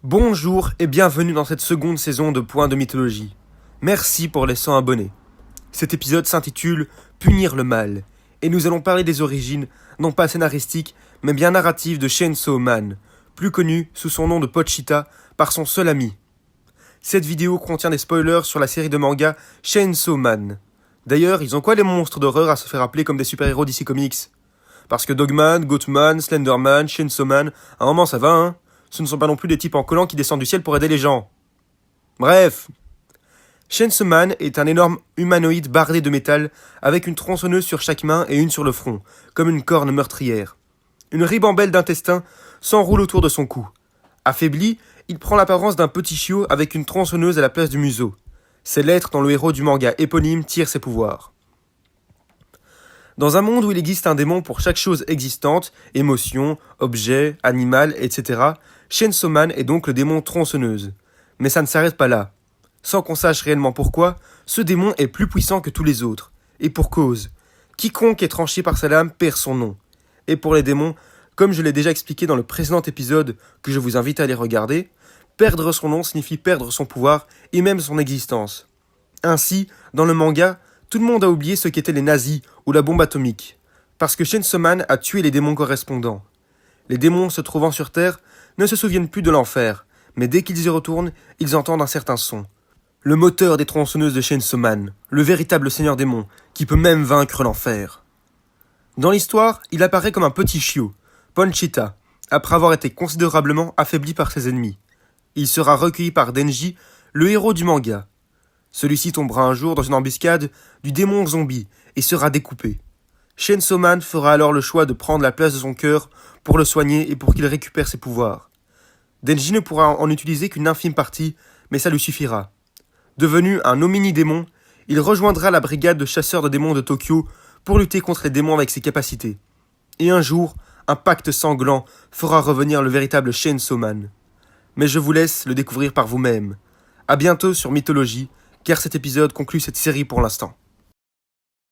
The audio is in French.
Bonjour et bienvenue dans cette seconde saison de Point de Mythologie. Merci pour les 100 abonnés. Cet épisode s'intitule Punir le mal, et nous allons parler des origines, non pas scénaristiques, mais bien narratives de Chainsaw Man, plus connu sous son nom de Pochita par son seul ami. Cette vidéo contient des spoilers sur la série de manga Chainsaw Man. D'ailleurs, ils ont quoi les monstres d'horreur à se faire appeler comme des super-héros d'ici Comics? Parce que Dogman, Goatman, Slenderman, Chainsaw Man, à un moment ça va, hein? Ce ne sont pas non plus des types en collant qui descendent du ciel pour aider les gens. Bref. Chainsaw Man est un énorme humanoïde bardé de métal avec une tronçonneuse sur chaque main et une sur le front, comme une corne meurtrière. Une ribambelle d'intestins s'enroule autour de son cou. Affaibli, il prend l'apparence d'un petit chiot avec une tronçonneuse à la place du museau. C'est l'être dont le héros du manga éponyme tire ses pouvoirs. Dans un monde où il existe un démon pour chaque chose existante, émotion, objet, animal, etc., Chainsaw Man est donc le démon tronçonneuse. Mais ça ne s'arrête pas là. Sans qu'on sache réellement pourquoi, ce démon est plus puissant que tous les autres. Et pour cause. Quiconque est tranché par sa lame perd son nom. Et pour les démons, comme je l'ai déjà expliqué dans le précédent épisode, que je vous invite à aller regarder, perdre son nom signifie perdre son pouvoir et même son existence. Ainsi, dans le manga, tout le monde a oublié ce qu'étaient les nazis ou la bombe atomique, parce que Chainsaw Man a tué les démons correspondants. Les démons se trouvant sur Terre ne se souviennent plus de l'enfer, mais dès qu'ils y retournent, ils entendent un certain son. Le moteur des tronçonneuses de Chainsaw Man, le véritable seigneur démon, qui peut même vaincre l'enfer. Dans l'histoire, il apparaît comme un petit chiot, Ponchita, après avoir été considérablement affaibli par ses ennemis. Il sera recueilli par Denji, le héros du manga. Celui-ci tombera un jour dans une embuscade du démon zombie et sera découpé. Chainsaw Man fera alors le choix de prendre la place de son cœur pour le soigner et pour qu'il récupère ses pouvoirs. Denji ne pourra en utiliser qu'une infime partie, mais ça lui suffira. Devenu un omni-démon, il rejoindra la brigade de chasseurs de démons de Tokyo pour lutter contre les démons avec ses capacités. Et un jour, un pacte sanglant fera revenir le véritable Chainsaw Man. Mais je vous laisse le découvrir par vous-même. À bientôt sur Mythologie, car cet épisode conclut cette série pour l'instant.